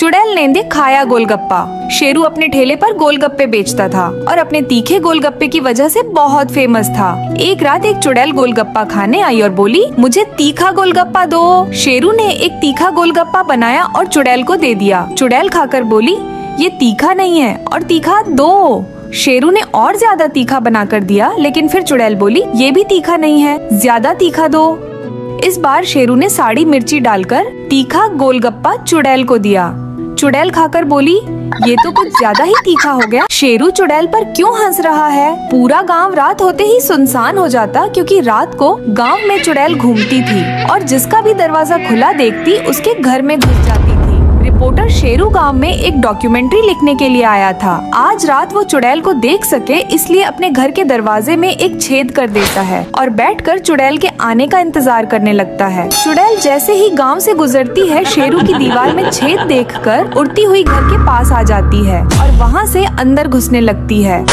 चुड़ैल ने खाया गोलगप्पा। शेरू अपने ठेले पर गोलगप्पे बेचता था और अपने तीखे गोलगप्पे की वजह से बहुत फेमस था। एक रात एक चुड़ैल गोलगप्पा खाने आई और बोली, मुझे तीखा गोलगप्पा दो। शेरू ने एक तीखा गोलगप्पा बनाया और चुड़ैल को दे दिया। चुड़ैल खाकर बोली, ये तीखा नहीं है और तीखा दो। शेरू ने और ज्यादा तीखा बनाकर दिया, लेकिन फिर चुड़ैल बोली, ये भी तीखा नहीं है, ज्यादा तीखा दो। इस बार शेरू ने साड़ी मिर्ची डालकर तीखा गोलगप्पा चुड़ैल को दिया। चुड़ैल खाकर बोली, ये तो कुछ ज्यादा ही तीखा हो गया। शेरू चुड़ैल पर क्यों हंस रहा है? पूरा गांव रात होते ही सुनसान हो जाता, क्योंकि रात को गांव में चुड़ैल घूमती थी और जिसका भी दरवाजा खुला देखती उसके घर में घुस जाती थी। रिपोर्टर शेरू गांव में एक डॉक्यूमेंट्री लिखने के लिए आया था। आज रात वो चुड़ैल को देख सके इसलिए अपने घर के दरवाजे में एक छेद कर देता है और बैठकर चुड़ैल के आने का इंतजार करने लगता है। चुड़ैल जैसे ही गांव से गुजरती है, शेरू की दीवार में छेद देखकर उड़ती हुई घर के पास आ जाती है और वहां से अंदर घुसने लगती है।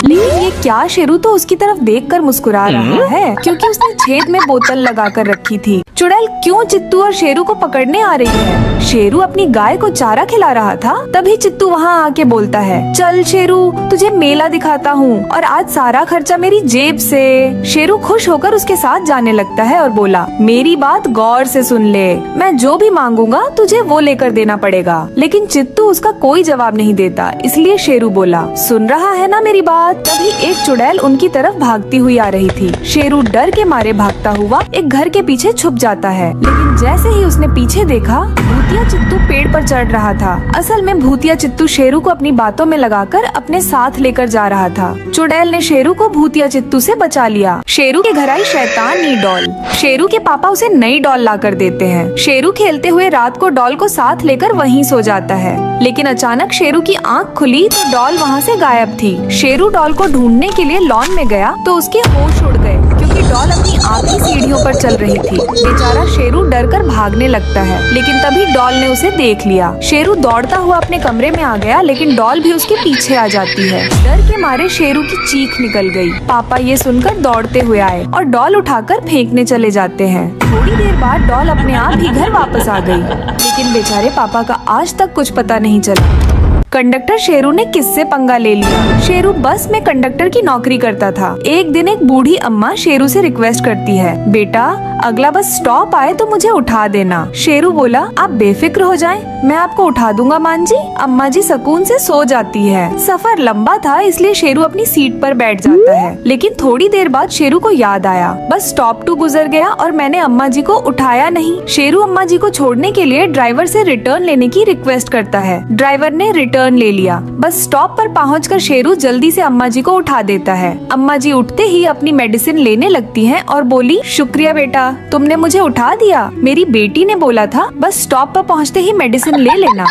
लेकिन ये क्या? शेरू तो उसकी तरफ देखकर मुस्कुरा रहा है, क्योंकि उसने छेद में बोतल लगाकर रखी थी। चुड़ैल क्यों चित्तू और शेरू को पकड़ने आ रही है? शेरू अपनी गाय को चारा खिला रहा था, तभी चित्तू वहाँ आके बोलता है, चल शेरू, तुझे मेला दिखाता हूँ और आज सारा खर्चा मेरी जेब से। शेरू खुश होकर उसके साथ जाने लगता है और बोला, मेरी बात गौर से सुन ले, मैं जो भी मांगूंगा तुझे वो लेकर देना पड़ेगा। लेकिन चित्तू उसका कोई जवाब नहीं देता, इसलिए शेरू बोला, सुन रहा है ना मेरी बात? तभी एक चुड़ैल उनकी तरफ भागती हुई आ रही थी। शेरू डर के मारे भागता हुआ एक घर के पीछे छुप जाता है, लेकिन जैसे ही उसने पीछे देखा, भूतिया चित्तू पेड़ पर चढ़ रहा था। असल में भूतिया चित्तू शेरू को अपनी बातों में लगाकर अपने साथ लेकर जा रहा था। चुड़ैल ने शेरू को भूतिया चित्तू से बचा लिया। शेरू के घर आई शैतानी डॉल। शेरू के पापा उसे नई डॉल ला कर देते हैं। शेरू खेलते हुए रात को डॉल को साथ लेकर वहीं सो जाता है, लेकिन अचानक शेरू की आँख खुली तो डॉल वहाँ से गायब थी। शेरू डॉल को ढूंढने के लिए लॉन में गया तो उसके होश उड़ गए, क्योंकि डॉल अपनी आखिरी सीढ़ियों पर चल रही थी। बेचारा शेरू डरकर भागने लगता है, लेकिन तभी डॉल ने उसे देख लिया। शेरू दौड़ता हुआ अपने कमरे में आ गया, लेकिन डॉल भी उसके पीछे आ जाती है। डर के मारे शेरू की चीख निकल गई। पापा ये सुनकर दौड़ते हुए आए और डॉल उठाकर फेंकने चले जाते हैं। थोड़ी देर बाद डॉल अपने आप ही घर वापस आ गई, लेकिन बेचारे पापा का आज तक कुछ पता नहीं चला। कंडक्टर शेरू ने किससे पंगा ले लिया? शेरू बस में कंडक्टर की नौकरी करता था। एक दिन एक बूढ़ी अम्मा शेरू से रिक्वेस्ट करती है, बेटा अगला बस स्टॉप आए तो मुझे उठा देना। शेरू बोला, आप बेफिक्र हो जाएं, मैं आपको उठा दूंगा मान जी। अम्मा जी सुकून से सो जाती है। सफर लंबा था, इसलिए शेरू अपनी सीट पर बैठ जाता है, लेकिन थोड़ी देर बाद शेरू को याद आया, बस स्टॉप 2 गुजर गया और मैंने अम्मा जी को उठाया नहीं। शेरू अम्मा जी को छोड़ने के लिए ड्राइवर से रिटर्न लेने की रिक्वेस्ट करता है। ड्राइवर ने रिटर्न ले लिया। बस स्टॉप पर पहुंचकर शेरू जल्दी से अम्मा जी को उठा देता है। अम्मा जी उठते ही अपनी मेडिसिन लेने लगती हैं और बोली, शुक्रिया बेटा, तुमने मुझे उठा दिया। मेरी बेटी ने बोला था बस स्टॉप पर पहुंचते ही मेडिसिन ले लेना।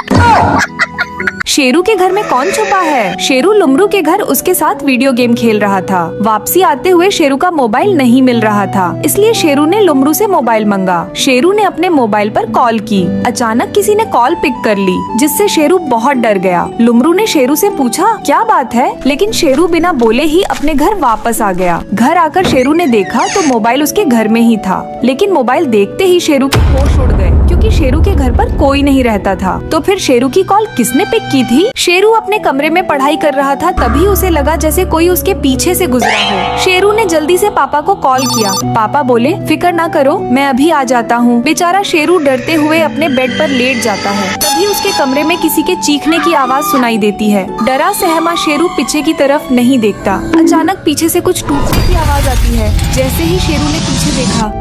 शेरू के घर में कौन छुपा है? शेरू लुमरू के घर उसके साथ वीडियो गेम खेल रहा था। वापसी आते हुए शेरू का मोबाइल नहीं मिल रहा था, इसलिए शेरू ने लुमरू से मोबाइल मंगा। शेरू ने अपने मोबाइल पर कॉल की। अचानक किसी ने कॉल पिक कर ली, जिससे शेरू बहुत डर गया। लुमरू ने शेरू से पूछा, क्या बात है? लेकिन शेरू बिना बोले ही अपने घर वापस आ गया। घर आकर शेरू ने देखा तो मोबाइल उसके घर में ही था, लेकिन मोबाइल देखते ही शेरू के होश उड़ गए, क्योंकि शेरू के घर पर कोई नहीं रहता था। तो फिर शेरू की कॉल किसने पिक की थी? शेरू अपने कमरे में पढ़ाई कर रहा था, तभी उसे लगा जैसे कोई उसके पीछे से गुजरा हो। शेरू ने जल्दी से पापा को कॉल किया। पापा बोले, फिक्र ना करो, मैं अभी आ जाता हूँ। बेचारा शेरू डरते हुए अपने बेड पर लेट जाता है। तभी उसके कमरे में किसी के चीखने की आवाज सुनाई देती है। डरा सहमा शेरू पीछे की तरफ नहीं देखता। अचानक पीछे से कुछ टूटने की आवाज आती है। जैसे ही शेरू ने पीछे देखा,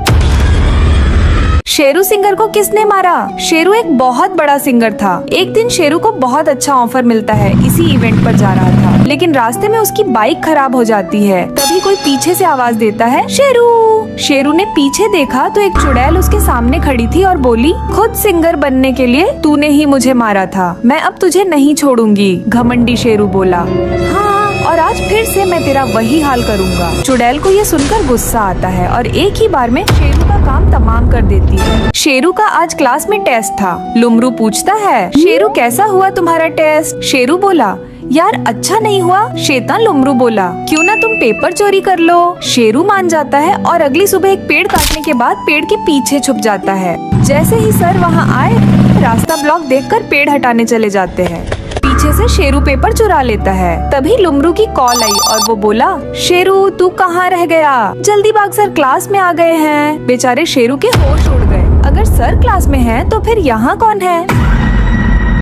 शेरू सिंगर को किसने मारा? शेरू एक बहुत बड़ा सिंगर था। एक दिन शेरू को बहुत अच्छा ऑफर मिलता है, इसी इवेंट पर जा रहा था, लेकिन रास्ते में उसकी बाइक खराब हो जाती है। तभी कोई पीछे से आवाज देता है, शेरू। शेरू ने पीछे देखा तो एक चुड़ैल उसके सामने खड़ी थी और बोली, खुद सिंगर बनने के लिए तूने ही मुझे मारा था, मैं अब तुझे नहीं छोड़ूंगी। घमंडी शेरू बोला, हाँ और आज फिर से मैं तेरा वही हाल करूंगा। चुड़ैल को ये सुनकर गुस्सा आता है और एक ही बार में शेरू का काम तमाम कर देती है। शेरू का आज क्लास में टेस्ट था। लुमरू पूछता है, शेरू कैसा हुआ तुम्हारा टेस्ट? शेरू बोला, यार अच्छा नहीं हुआ। शैतान लुमरू बोला, क्यों ना तुम पेपर चोरी कर लो। शेरू मान जाता है और अगली सुबह एक पेड़ काटने के बाद पेड़ के पीछे छुप जाता है। जैसे ही सर वहाँ आए सब रास्ता ब्लॉक देखकर पेड़ हटाने चले जाते हैं। पीछे से शेरू पेपर चुरा लेता है। तभी लुमरू की कॉल आई और वो बोला, शेरू तू कहाँ रह गया? जल्दी भाग, सर क्लास में आ गए हैं। बेचारे शेरू के होश उड़ गए। अगर सर क्लास में हैं, तो फिर यहाँ कौन है?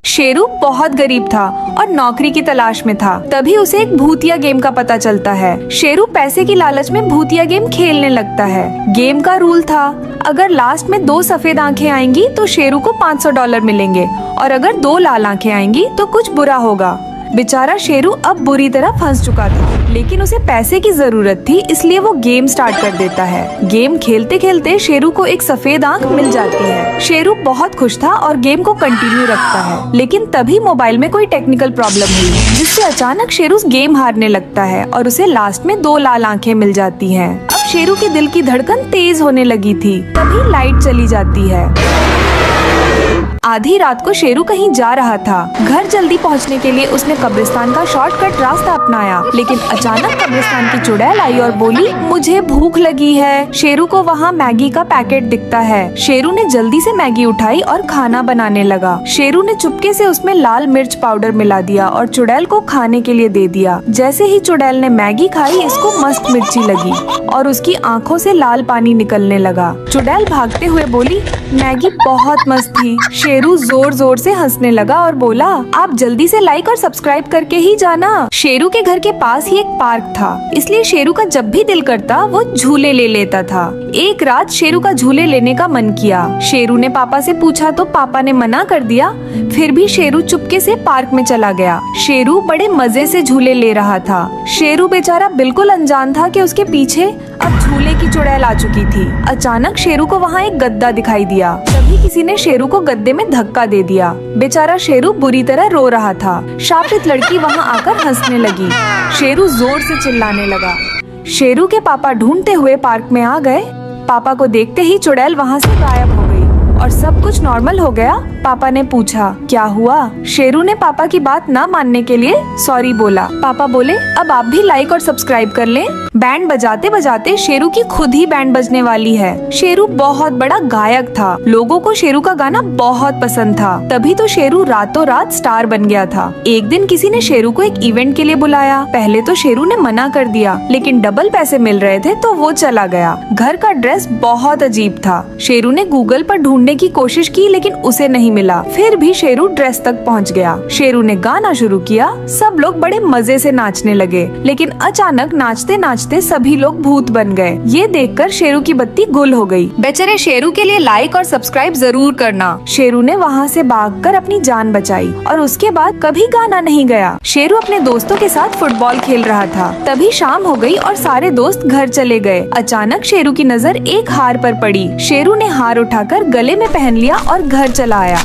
शेरू बहुत गरीब था और नौकरी की तलाश में था। तभी उसे एक भूतिया गेम का पता चलता है। शेरू पैसे की लालच में भूतिया गेम खेलने लगता है। गेम का रूल था, अगर लास्ट में 2 सफेद आंखें आएंगी तो शेरू को $500 मिलेंगे और अगर 2 लाल आंखें आएंगी तो कुछ बुरा होगा। बेचारा शेरू अब बुरी तरह फंस चुका था, लेकिन उसे पैसे की जरूरत थी, इसलिए वो गेम स्टार्ट कर देता है। गेम खेलते खेलते शेरू को एक सफेद आंख मिल जाती है। शेरू बहुत खुश था और गेम को कंटिन्यू रखता है, लेकिन तभी मोबाइल में कोई टेक्निकल प्रॉब्लम हुई, जिससे अचानक शेरू गेम हारने लगता है और उसे लास्ट में 2 लाल आंखें मिल जाती हैं। अब शेरू के दिल की धड़कन तेज होने लगी थी। तभी लाइट चली जाती है। आधी रात को शेरू कहीं जा रहा था। घर जल्दी पहुंचने के लिए उसने कब्रिस्तान का शॉर्टकट रास्ता अपनाया, लेकिन अचानक कब्रिस्तान की चुड़ैल आई और बोली, मुझे भूख लगी है। शेरू को वहाँ मैगी का पैकेट दिखता है। शेरू ने जल्दी से मैगी उठाई और खाना बनाने लगा। शेरू ने चुपके से उसमें लाल मिर्च पाउडर मिला दिया और चुड़ैल को खाने के लिए दे दिया। जैसे ही चुड़ैल ने मैगी खाई, इसको मस्त मिर्ची लगी और उसकी आँखों से लाल पानी निकलने लगा। चुड़ैल भागते हुए बोली, मैगी बहुत मस्त थी। शेरू जोर जोर से हंसने लगा और बोला, आप जल्दी से लाइक और सब्सक्राइब करके ही जाना। शेरू के घर के पास ही एक पार्क था, इसलिए शेरू का जब भी दिल करता वो झूले ले लेता था। एक रात शेरू का झूले लेने का मन किया। शेरू ने पापा से पूछा तो पापा ने मना कर दिया। फिर भी शेरू चुपके से पार्क में चला गया। शेरू बड़े मजे से झूले ले रहा था। शेरू बेचारा बिल्कुल अनजान था कि उसके पीछे अब झूले की चुड़ैल आ चुकी थी। अचानक शेरू को वहाँ एक गद्दा दिखाई दिया। तभी किसी ने शेरू को गद्दे में धक्का दे दिया। बेचारा शेरू बुरी तरह रो रहा था। शापित लड़की वहाँ आकर हंसने लगी। शेरू जोर से चिल्लाने लगा। शेरू के पापा ढूंढते हुए पार्क में आ गए। पापा को देखते ही चुड़ैल वहाँ से गायब हो गई और सब कुछ नॉर्मल हो गया। पापा ने पूछा, क्या हुआ? शेरू ने पापा की बात ना मानने के लिए सॉरी बोला। पापा बोले, अब आप भी लाइक और सब्सक्राइब कर लें। बैंड बजाते बजाते शेरू की खुद ही बैंड बजने वाली है। शेरू बहुत बड़ा गायक था। लोगों को शेरू का गाना बहुत पसंद था। तभी तो शेरू रातों रात स्टार बन गया था। एक दिन किसी ने शेरू को एक इवेंट के लिए बुलाया। पहले तो शेरू ने मना कर दिया, लेकिन डबल पैसे मिल रहे थे तो वो चला गया। घर का ड्रेस बहुत अजीब था। शेरू ने गूगल पर ढूंढने की कोशिश की, लेकिन उसे नहीं मिला। फिर भी शेरू ड्रेस तक पहुंच गया। शेरू ने गाना शुरू किया। सब लोग बड़े मजे से नाचने लगे, लेकिन अचानक नाचते नाचते सभी लोग भूत बन गए। ये देखकर शेरू की बत्ती गुल हो गई। बेचारे शेरू के लिए लाइक और सब्सक्राइब जरूर करना। शेरू ने वहाँ से भागकर अपनी जान बचाई और उसके बाद कभी गाना नहीं गया। शेरू अपने दोस्तों के साथ फुटबॉल खेल रहा था। तभी शाम हो गई और सारे दोस्त घर चले गए। अचानक शेरू की नजर एक हार पर पड़ी। शेरू ने हार उठाकर गले में पहन लिया और घर चला आया।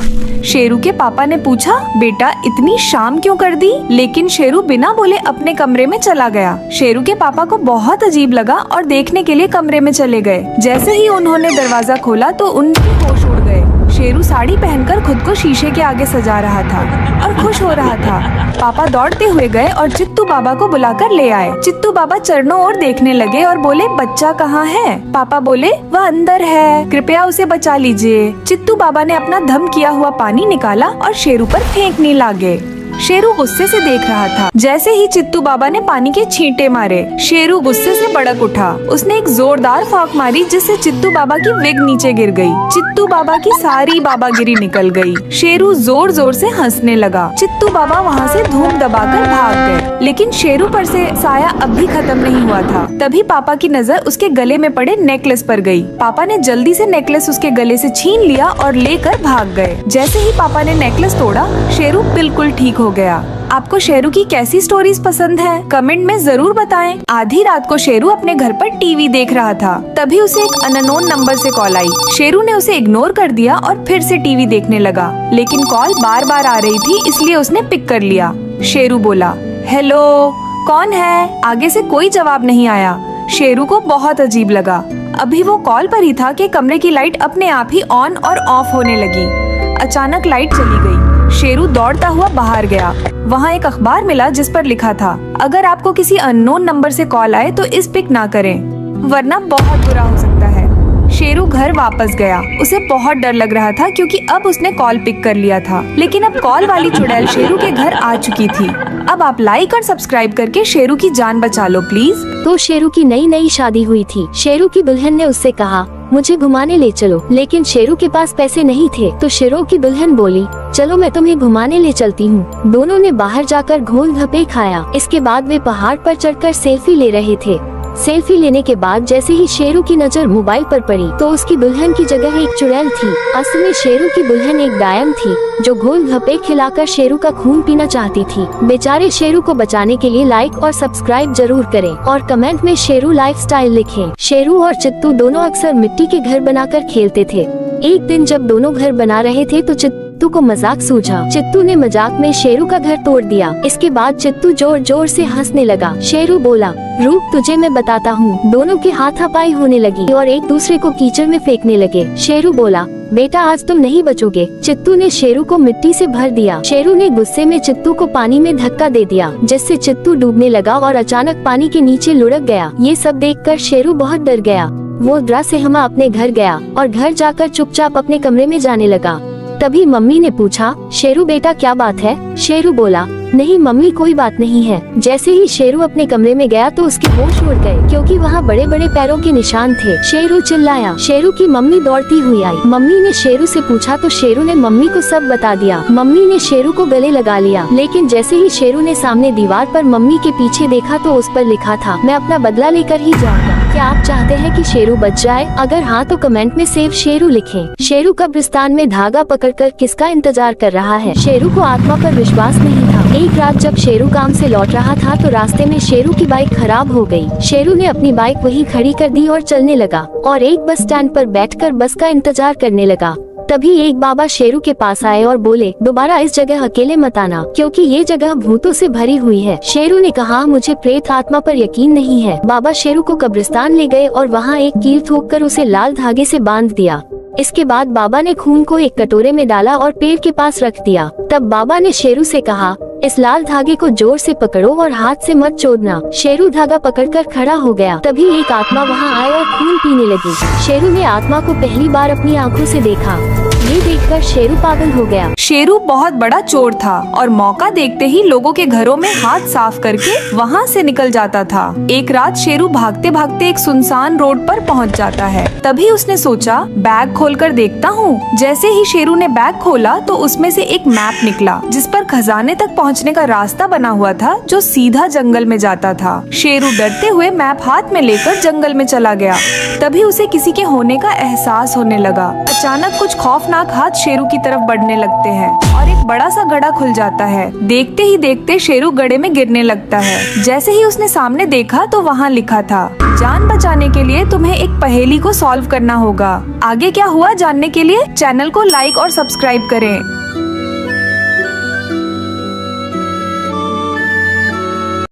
शेरू के पापा ने पूछा, बेटा इतनी शाम क्यों कर दी? लेकिन शेरू बिना बोले अपने कमरे में चला गया। शेरू के पापा को बहुत अजीब लगा और देखने के लिए कमरे में चले गए। जैसे ही उन्होंने दरवाजा खोला तो उनके होश उड़ गए। शेरू साड़ी पहनकर खुद को शीशे के आगे सजा रहा था और खुश हो रहा था। पापा दौड़ते हुए गए और चित्तू बाबा को बुलाकर ले आए। चित्तू बाबा चरणों ओर देखने लगे और बोले, बच्चा कहाँ है? पापा बोले, वह अंदर है, कृपया उसे बचा लीजिए। चित्तू बाबा ने अपना धम किया हुआ पानी निकाला और शेरू पर फेंकने लगे। शेरू गुस्से से देख रहा था। जैसे ही चित्तू बाबा ने पानी के छींटे मारे, शेरू गुस्से से भड़क उठा। उसने एक जोरदार फौक मारी, जिससे चित्तू बाबा की विग नीचे गिर गई। चित्तू बाबा की सारी बाबागिरी निकल गई। शेरू जोर जोर से हंसने लगा। चित्तू बाबा वहाँ से धूम दबाकर भाग गए, लेकिन शेरू पर से साया अब भी खत्म नहीं हुआ था। तभी पापा की नजर उसके गले में पड़े नेकलेस पर गई। पापा ने जल्दी से नेकलेस उसके गले से छीन लिया और लेकर भाग गए। जैसे ही पापा ने नेकलेस तोड़ा, शेरू बिल्कुल ठीक हो गया। आपको शेरू की कैसी स्टोरीज पसंद है? कमेंट में जरूर बताएं। आधी रात को शेरू अपने घर पर टीवी देख रहा था। तभी उसे एक अननोन नंबर से कॉल आई। शेरू ने उसे इग्नोर कर दिया और फिर से टीवी देखने लगा, लेकिन कॉल बार बार आ रही थी, इसलिए उसने पिक कर लिया। शेरू बोला, हेलो, कौन है? आगे से कोई जवाब नहीं आया। शेरू को बहुत अजीब लगा। अभी वो कॉल पर ही था कि कमरे की लाइट अपने आप ही ऑन और ऑफ होने लगी। अचानक लाइट चली गई। शेरू दौड़ता हुआ बाहर गया। वहाँ एक अखबार मिला जिस पर लिखा था, अगर आपको किसी अननोन नंबर से कॉल आए तो इस पिक ना करें, वरना बहुत बुरा हो सकता है। शेरू घर वापस गया। उसे बहुत डर लग रहा था क्योंकि अब उसने कॉल पिक कर लिया था, लेकिन अब कॉल वाली चुड़ैल शेरू के घर आ चुकी थी। अब आप लाइक और सब्सक्राइब करके शेरू की जान बचा लो प्लीज। तो शेरू की नई शादी हुई थी। शेरू की दुल्हन ने उससे कहा मुझे घुमाने ले चलो, लेकिन शेरू के पास पैसे नहीं थे। तो शेरू की दुल्हन बोली चलो मैं तुम्हें घुमाने ले चलती हूँ। दोनों ने बाहर जाकर घोल घपे खाया। इसके बाद वे पहाड़ पर चढ़कर सेल्फी ले रहे थे। सेल्फी लेने के बाद जैसे ही शेरू की नजर मोबाइल पर पड़ी तो उसकी दुल्हन की जगह एक चुड़ैल थी। असल में शेरू की दुल्हन एक डायन थी जो घोल घपे खिलाकर शेरू का खून पीना चाहती थी। बेचारे शेरू को बचाने के लिए लाइक और सब्सक्राइब जरूर करें और कमेंट में शेरू लाइफस्टाइल लिखें। शेरू और चित्तू दोनों अक्सर मिट्टी के घर बनाकर खेलते थे। एक दिन जब दोनों घर बना रहे थे तो चित्तू को मजाक सूझा। चित्तू ने मजाक में शेरू का घर तोड़ दिया। इसके बाद चित्तू जोर जोर से हंसने लगा। शेरू बोला रुक तुझे मैं बताता हूँ। दोनों की हाथापाई होने लगी और एक दूसरे को कीचड़ में फेंकने लगे। शेरू बोला बेटा आज तुम नहीं बचोगे। चित्तू ने शेरू को मिट्टी से भर दिया। शेरू ने गुस्से में चित्तू को पानी में धक्का दे दिया जिससे चित्तू डूबने लगा और अचानक पानी के नीचे लुढ़क गया। ये सब देखकर शेरू बहुत डर गया। वो डरा से हमा अपने घर गया और घर जाकर चुपचाप अपने कमरे में जाने लगा। तभी मम्मी ने पूछा शेरू बेटा क्या बात है। शेरू बोला नहीं मम्मी कोई बात नहीं है। जैसे ही शेरू अपने कमरे में गया तो उसके होश उड़ गए क्योंकि वहाँ बड़े बड़े पैरों के निशान थे। शेरू चिल्लाया। शेरू की मम्मी दौड़ती हुई आई। मम्मी ने शेरू से पूछा तो शेरू ने मम्मी को सब बता दिया। मम्मी ने शेरू को गले लगा लिया, लेकिन जैसे ही शेरू ने सामने दीवार पर मम्मी के पीछे देखा तो उस पर लिखा था मैं अपना बदला लेकर ही जाऊंगा। क्या आप चाहते हैं कि शेरू बच जाए? अगर हाँ तो कमेंट में सेव शेरू लिखें। शेरू कब्रिस्तान में धागा पकड़कर किसका इंतजार कर रहा है? शेरू को आत्मा पर विश्वास नहीं था। एक रात जब शेरू काम से लौट रहा था तो रास्ते में शेरू की बाइक खराब हो गई। शेरू ने अपनी बाइक वहीं खड़ी कर दी और चलने लगा और एक बस स्टैंड पर बैठकर बस का इंतजार करने लगा। तभी एक बाबा शेरू के पास आए और बोले दोबारा इस जगह अकेले मत आना क्योंकि ये जगह भूतों से भरी हुई है। शेरू ने कहा मुझे प्रेत आत्मा पर यकीन नहीं है। बाबा शेरू को कब्रिस्तान ले गए और वहाँ एक कील ठोककर उसे लाल धागे से बांध दिया। इसके बाद बाबा ने खून को एक कटोरे में डाला और पेड़ के पास रख दिया। तब बाबा ने शेरू से कहा इस लाल धागे को जोर से पकड़ो और हाथ से मत छोड़ना। शेरू धागा पकड़कर खड़ा हो गया। तभी एक आत्मा वहां आई और खून पीने लगी। शेरू ने आत्मा को पहली बार अपनी आंखों से देखा। ये देखकर शेरू पागल हो गया। शेरू बहुत बड़ा चोर था और मौका देखते ही लोगों के घरों में हाथ साफ करके वहाँ से निकल जाता था। एक रात शेरू भागते भागते एक सुनसान रोड पर पहुँच जाता है। तभी उसने सोचा बैग खोलकर देखता हूँ। जैसे ही शेरू ने बैग खोला तो उसमें से एक मैप निकला जिस पर खजाने तक पहुँचने का रास्ता बना हुआ था जो सीधा जंगल में जाता था। शेरू डरते हुए मैप हाथ में लेकर जंगल में चला गया। तभी उसे किसी के होने का एहसास होने लगा। अचानक कुछ खौफनाक हाथ शेरू की तरफ बढ़ने लगते हैं और एक बड़ा सा गड्ढा खुल जाता है। देखते ही देखते शेरू गड्ढे में गिरने लगता है। जैसे ही उसने सामने देखा तो वहाँ लिखा था जान बचाने के लिए तुम्हें एक पहेली को सॉल्व करना होगा। आगे क्या हुआ जानने के लिए चैनल को लाइक और सब्सक्राइब करें।